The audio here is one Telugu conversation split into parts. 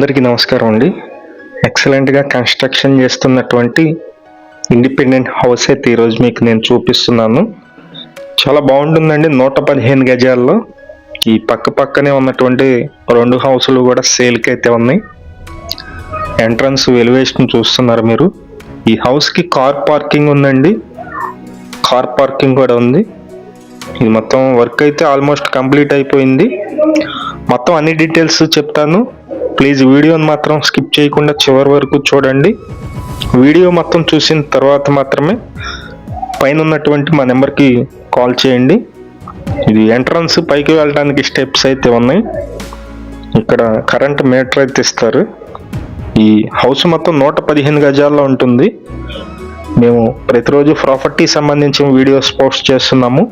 అందరికీ నమస్కారం అండి. ఎక్సలెంట్గా కన్స్ట్రక్షన్ చేస్తున్నటువంటి ఇండిపెండెంట్ హౌస్ అయితే ఈరోజు మీకు నేను చూపిస్తున్నాను. చాలా బాగుంటుందండి. 115 గజాల్లో ఈ పక్కనే ఉన్నటువంటి 2 హౌసులు కూడా సేల్కి అయితే ఉన్నాయి. ఎంట్రన్స్ ఎలివేషన్ చూస్తున్నారు మీరు. ఈ హౌస్కి కార్ పార్కింగ్ ఉందండి. కార్ పార్కింగ్ కూడా ఉంది. ఇది మొత్తం వర్క్ అయితే ఆల్మోస్ట్ కంప్లీట్ అయిపోయింది. మొత్తం అన్ని డీటెయిల్స్ చెప్తాను. ప్లీజ్ వీడియోని మాత్రం స్కిప్ చేయకుండా చివరి వరకు చూడండి. వీడియో మొత్తం చూసిన తర్వాత మాత్రమే పైన ఉన్నటువంటి మా నెంబర్కి కాల్ చేయండి. ఇది ఎంట్రన్స్, పైకి వెళ్ళడానికి స్టెప్స్ అయితే ఉన్నాయి. ఇక్కడ కరెంట్ మీటర్ అయితే ఇస్తారు. ఈ హౌస్ మొత్తం 115 గజాల్లో ఉంటుంది. మేము ప్రతిరోజు ప్రాపర్టీ సంబంధించిన వీడియోస్ పోస్ట్ చేస్తున్నాము.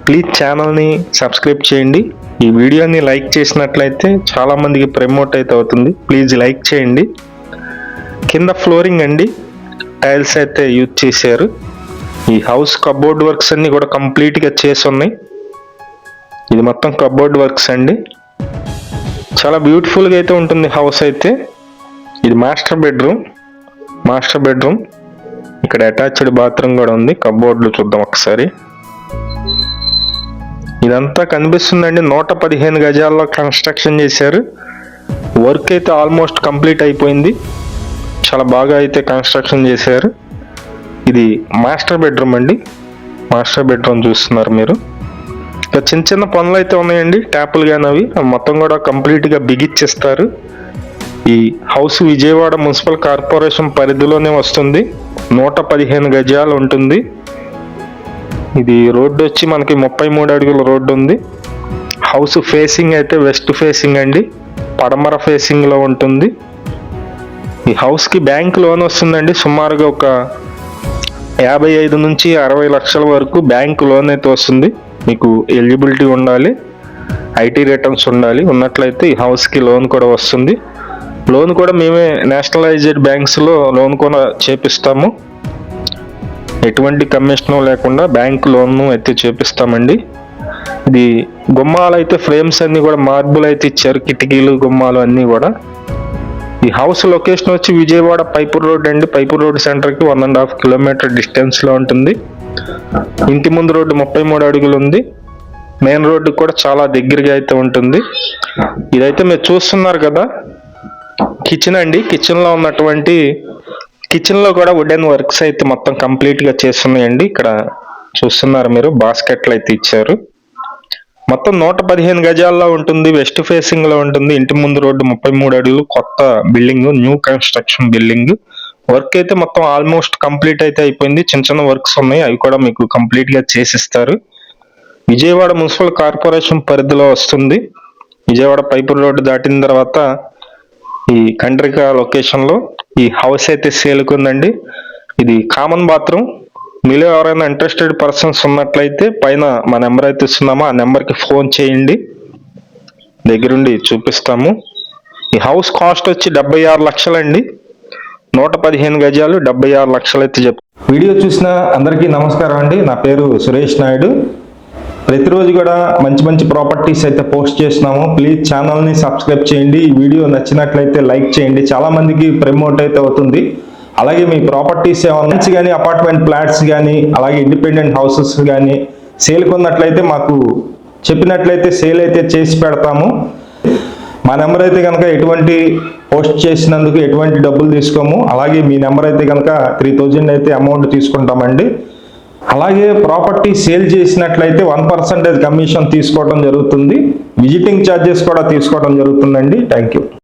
ప్లీజ్ ఛానల్ని సబ్స్క్రైబ్ చేయండి. ఈ వీడియోని లైక్ చేసినట్లయితే చాలామందికి ప్రమోట్ అయితే అవుతుంది. ప్లీజ్ లైక్ చేయండి. కింద ఫ్లోరింగ్ అండి, టైల్స్ అయితే యూజ్ చేశారు. ఈ హౌస్ కబోర్డ్ వర్క్స్ అన్ని కూడా కంప్లీట్గా చేసి ఉన్నాయి. ఇది మొత్తం కబోర్డ్ వర్క్స్ అండి. చాలా బ్యూటిఫుల్గా అయితే ఉంటుంది హౌస్ అయితే. ఇది మాస్టర్ బెడ్రూమ్. ఇక్కడ అటాచ్డ్ బాత్రూమ్ కూడా ఉంది. కబోర్డ్లు చూద్దాం ఒకసారి. ఇదంతా కనిపిస్తుందండి. 115 గజాల్లో కన్స్ట్రక్షన్ చేశారు. వర్క్ అయితే ఆల్మోస్ట్ కంప్లీట్ అయిపోయింది. చాలా బాగా అయితే కన్స్ట్రక్షన్ చేశారు. ఇది మాస్టర్ బెడ్రూమ్ అండి. మాస్టర్ బెడ్రూమ్ చూస్తున్నారు మీరు. ఇక చిన్న పనులు అయితే ఉన్నాయండి, ట్యాపులు కానీ అవి మొత్తం కూడా కంప్లీట్గా బిగిచ్చేస్తారు. ఈ హౌస్ విజయవాడ మున్సిపల్ కార్పొరేషన్ పరిధిలోనే వస్తుంది. 115 గజాలు ఉంటుంది. ఇది రోడ్డు వచ్చి మనకి 33 అడుగుల రోడ్డు ఉంది. హౌస్ ఫేసింగ్ అయితే వెస్ట్ ఫేసింగ్ అండి, పడమర ఫేసింగ్లో ఉంటుంది. ఈ హౌస్కి బ్యాంక్ లోన్ వస్తుందండి. సుమారుగా ఒక 55 నుంచి 60 లక్షల వరకు బ్యాంక్ లోన్ అయితే వస్తుంది. మీకు ఎలిజిబిలిటీ ఉండాలి, ఐటీ రిటర్న్స్ ఉండాలి. ఉన్నట్లయితే ఈ హౌస్కి లోన్ కూడా వస్తుంది. లోన్ కూడా మేమే నేషనలైజ్డ్ బ్యాంక్స్లో లోన్ కూడా చేపిస్తాము. ఎటువంటి కమిషన్ లేకుండా బ్యాంక్ లోన్ అయితే చేపిస్తామండి. ఇది గుమ్మాలు అయితే ఫ్రేమ్స్ అన్ని కూడా మార్బుల్ అయితే ఇచ్చారు. కిటికీలు, గుమ్మాలు అన్నీ కూడా. ఈ హౌస్ లొకేషన్ వచ్చి విజయవాడ పైపూర్ రోడ్ అండి. పైపూర్ రోడ్ సెంటర్కి 1.5 కిలోమీటర్ డిస్టెన్స్లో ఉంటుంది. ఇంటి ముందు రోడ్డు 33 అడుగులు ఉంది. మెయిన్ రోడ్డు కూడా చాలా దగ్గరగా అయితే ఉంటుంది. ఇదైతే మీరు చూస్తున్నారు కదా, కిచెన్ అండి. కిచెన్లో కూడా వుడెన్ వర్క్స్ అయితే మొత్తం కంప్లీట్గా చేస్తున్నాయండి. ఇక్కడ చూస్తున్నారు మీరు, బాస్కెట్లు అయితే ఇచ్చారు. మొత్తం 115 గజాల్లో ఉంటుంది. వెస్ట్ ఫేసింగ్లో ఉంటుంది. ఇంటి ముందు రోడ్డు 33 అడుగులు. కొత్త building, new construction building. Work అయితే మొత్తం ఆల్మోస్ట్ కంప్లీట్ అయితే అయిపోయింది. చిన్న వర్క్స్ ఉన్నాయి, అవి కూడా మీకు కంప్లీట్గా చేసిస్తారు. విజయవాడ మున్సిపల్ కార్పొరేషన్ పరిధిలో వస్తుంది. విజయవాడ పైపూర్ రోడ్డు దాటిన తర్వాత ఈ కండ్రిక లొకేషన్లో ఈ హౌస్ అయితే సేల్కుందండి. ఇది కామన్ బాత్రూమ్. మీలో ఎవరైనా ఇంట్రెస్టెడ్ పర్సన్స్ ఉన్నట్లయితే పైన మా నెంబర్ అయితే ఇస్తున్నామో ఆ నెంబర్కి ఫోన్ చేయండి, దగ్గరుండి చూపిస్తాము. ఈ హౌస్ కాస్ట్ వచ్చి 76 లక్షలండి. 115 గజాలు, 76 లక్షలు అయితే చెప్తాను. వీడియో చూసిన అందరికీ నమస్కారం అండి. నా పేరు సురేష్ నాయుడు. ప్రతిరోజు కూడా మంచి ప్రాపర్టీస్ అయితే పోస్ట్ చేస్తున్నాము. ప్లీజ్ ఛానల్ని సబ్స్క్రైబ్ చేయండి. ఈ వీడియో నచ్చినట్లయితే లైక్ చేయండి. చాలామందికి ప్రమోట్ అయితే అవుతుంది. అలాగే మీ ప్రాపర్టీస్ ఏమన్నా కానీ అపార్ట్మెంట్ ఫ్లాట్స్ కానీ అలాగే ఇండిపెండెంట్ హౌసెస్ కానీ సేల్ కొన్నట్లయితే మాకు చెప్పినట్లయితే సేల్ అయితే చేసి పెడతాము. మా నెంబర్ అయితే కనుక ఎటువంటి పోస్ట్ చేసినందుకు ఎటువంటి డబ్బులు తీసుకోము. అలాగే మీ నెంబర్ అయితే కనుక 3000 అయితే అమౌంట్ తీసుకుంటామండి. అలాగే ప్రాపర్టీ సేల్ చేసినట్లయితే 1% కమిషన్ తీసుకోవడం జరుగుతుంది. విజిటింగ్ ఛార్జెస్ కూడా తీసుకోవడం జరుగుతుందండి. Thank you.